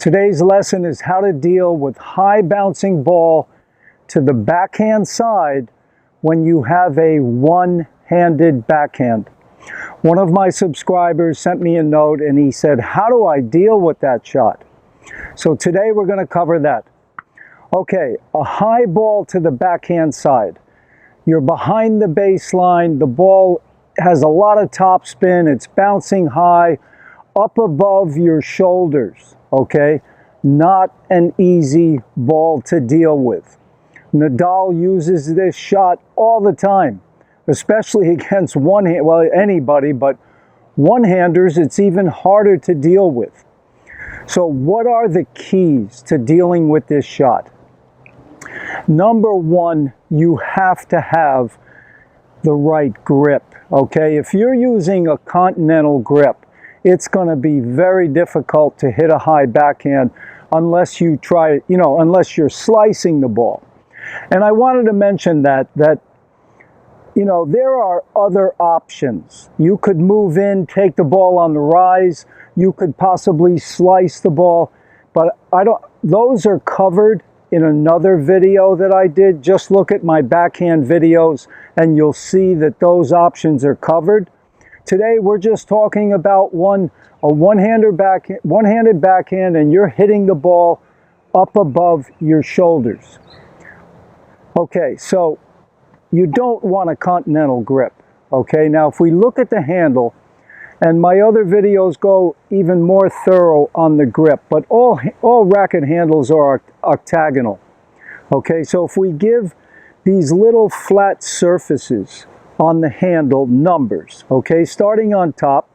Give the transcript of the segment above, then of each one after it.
Today's lesson is how to deal with high bouncing ball to the backhand side when you have a one-handed backhand. One of my subscribers sent me a note and he said, how do I deal with that shot? So today we're going to cover that. Okay, a high ball to the backhand side. You're behind the baseline, the ball has a lot of topspin, it's bouncing high, up above your shoulders, okay? Not an easy ball to deal with. Nadal uses this shot all the time, especially against anybody, but one-handers, it's even harder to deal with. So what are the keys to dealing with this shot? Number one, you have to have the right grip, okay? If you're using a continental grip, it's going to be very difficult to hit a high backhand unless you try, unless you're slicing the ball. And I wanted to mention that there are other options. You could move in, take the ball on the rise, you could possibly slice the ball, but those are covered in another video that I did. Just look at my backhand videos and you'll see that those options are covered. Today we're just talking about a one-handed backhand and you're hitting the ball up above your shoulders. Okay, so you don't want a continental grip. Okay, now if we look at the handle, and my other videos go even more thorough on the grip, but all racket handles are octagonal. Okay, so if we give these little flat surfaces on the handle numbers, okay, starting on top,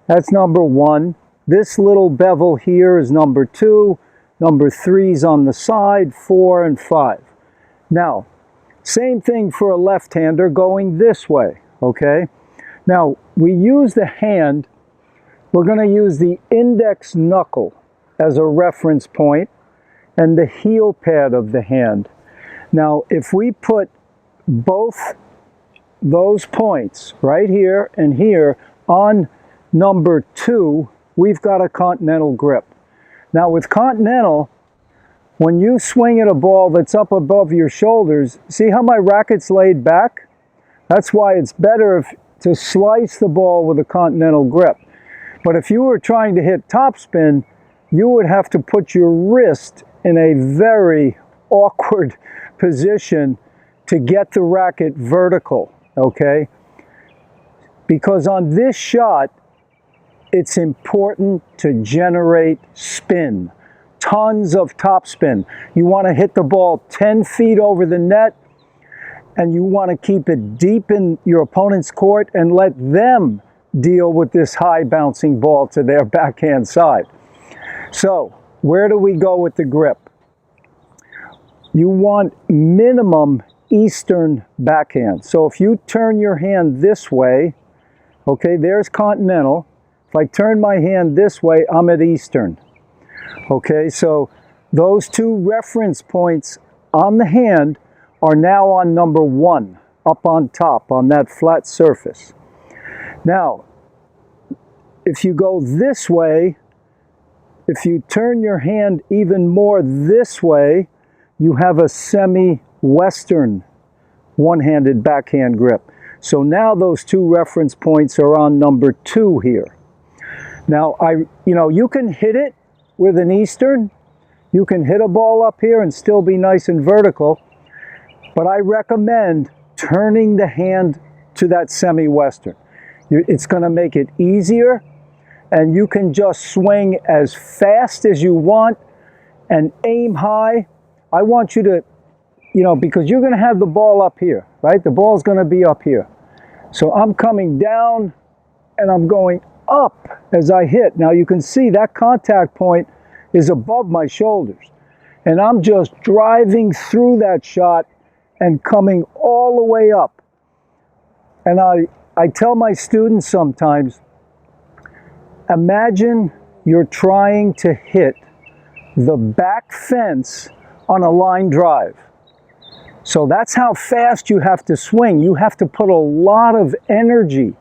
that's number 1. This little bevel here is number 2. Number 3 is on the side, 4 and 5. Now, same thing for a left-hander going this way, okay? Now, we use the hand, we're going to use the index knuckle as a reference point and the heel pad of the hand. Now, if we put both those points right here and here on number 2, we've got a continental grip. Now, with continental, when you swing at a ball that's up above your shoulders, see how my racket's laid back? That's why it's better to slice the ball with a continental grip. But if you were trying to hit topspin, you would have to put your wrist in a very awkward position to get the racket vertical, okay? Because on this shot, it's important to generate spin, tons of topspin. You want to hit the ball 10 feet over the net, and you want to keep it deep in your opponent's court and let them deal with this high bouncing ball to their backhand side. So, where do we go with the grip? You want minimum Eastern backhand. So if you turn your hand this way, okay, there's continental. If I turn my hand this way, I'm at Eastern. Okay, so those two reference points on the hand are now on number 1, up on top, on that flat surface. Now, if you go this way, if you turn your hand even more this way, you have a semi-Western one-handed backhand grip. So now those two reference points are on number 2 here. Now, you can hit it with an Eastern. You can hit a ball up here and still be nice and vertical. But I recommend turning the hand to that semi-Western. It's going to make it easier, and you can just swing as fast as you want and aim high. I want you to, because you're going to have the ball up here, right? The ball's going to be up here. So I'm coming down and I'm going up as I hit. Now you can see that contact point is above my shoulders. And I'm just driving through that shot and coming all the way up. And I tell my students sometimes, imagine you're trying to hit the back fence on a line drive. So that's how fast you have to swing. You have to put a lot of energy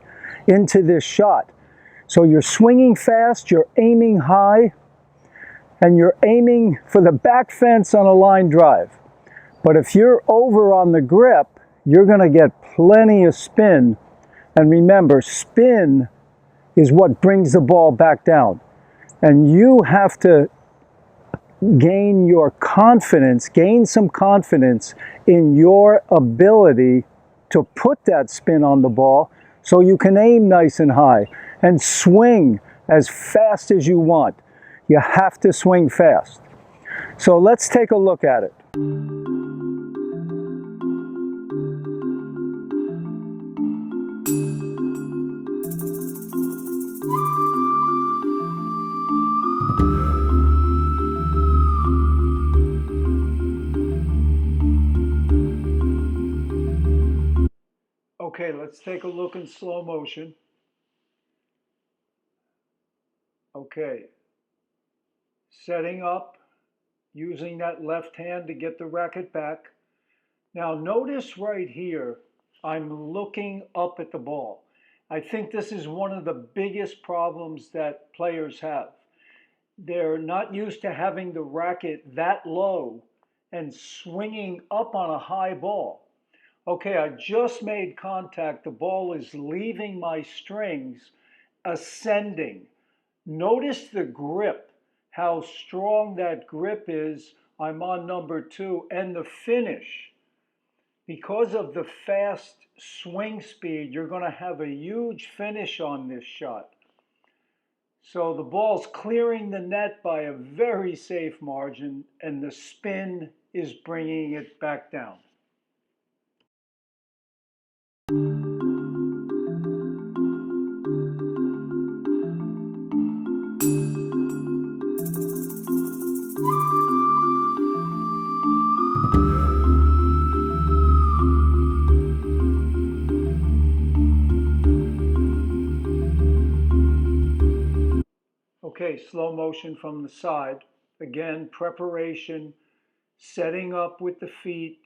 into this shot. So you're swinging fast, you're aiming high, and you're aiming for the back fence on a line drive. But if you're over on the grip, you're going to get plenty of spin. And remember, spin is what brings the ball back down. And you have to gain your confidence, gain some confidence in your ability to put that spin on the ball so you can aim nice and high and swing as fast as you want. You have to swing fast. So let's take a look at it. Okay, let's take a look in slow motion. Okay, setting up, using that left hand to get the racket back. Now notice right here, I'm looking up at the ball. I think this is one of the biggest problems that players have. They're not used to having the racket that low and swinging up on a high ball. Okay, I just made contact. The ball is leaving my strings, ascending. Notice the grip, how strong that grip is. I'm on number 2, and the finish. Because of the fast swing speed, you're going to have a huge finish on this shot. So the ball's clearing the net by a very safe margin, and the spin is bringing it back down. Okay, slow motion from the side. Again, preparation, setting up with the feet,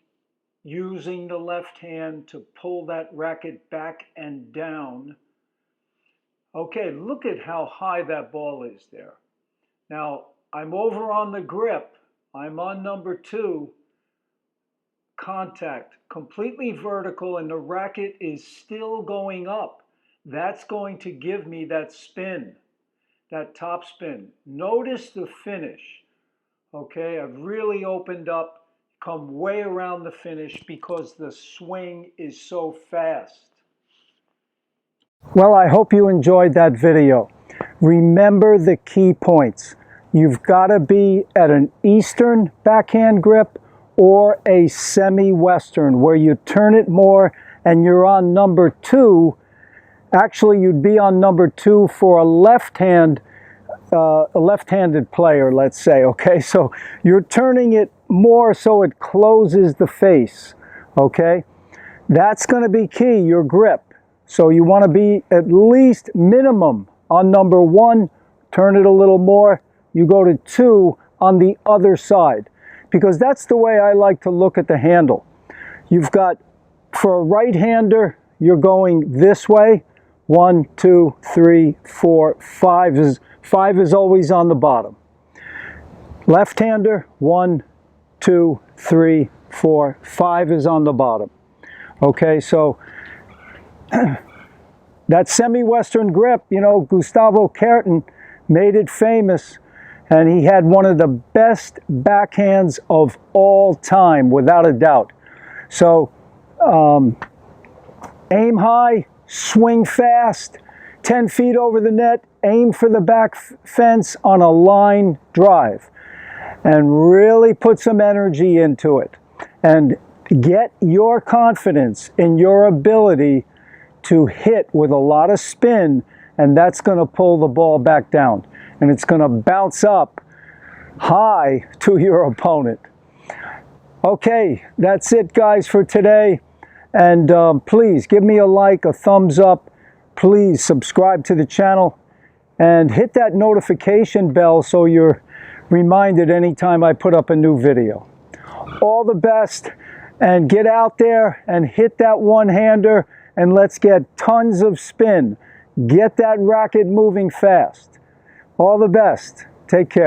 using the left hand to pull that racket back and down. Okay, look at how high that ball is there. Now, I'm over on the grip. I'm on number 2. Contact, completely vertical, and the racket is still going up. That's going to give me that spin, that top spin. Notice the finish. Okay, I've really opened up, come way around the finish because the swing is so fast. Well, I hope you enjoyed that video. Remember the key points. You've got to be at an Eastern backhand grip or a semi-Western where you turn it more and you're on number 2. Actually, you'd be on number 2 for a left-handed player, let's say, okay? So you're turning it more so it closes the face, okay? That's going to be key, your grip. So you want to be at least minimum on number 1, turn it a little more, you go to 2 on the other side. Because that's the way I like to look at the handle. You've got, for a right-hander, you're going this way. 1, 2, 3, 4, 5 is always on the bottom. Left-hander, 1, 2, 3, 4, 5 is on the bottom. Okay, so that semi-Western grip, you know, Gustavo Kuerten made it famous, and he had one of the best backhands of all time, without a doubt. So aim high, swing fast, 10 feet over the net, aim for the back fence on a line drive, and really put some energy into it. And get your confidence in your ability to hit with a lot of spin, and that's going to pull the ball back down. And it's going to bounce up high to your opponent. Okay, that's it, guys, for today. And please give me a like, a thumbs up. Please subscribe to the channel and hit that notification bell so you're reminded anytime I put up a new video. All the best, and get out there and hit that one-hander, and let's get tons of spin. Get that racket moving fast. All the best. Take care.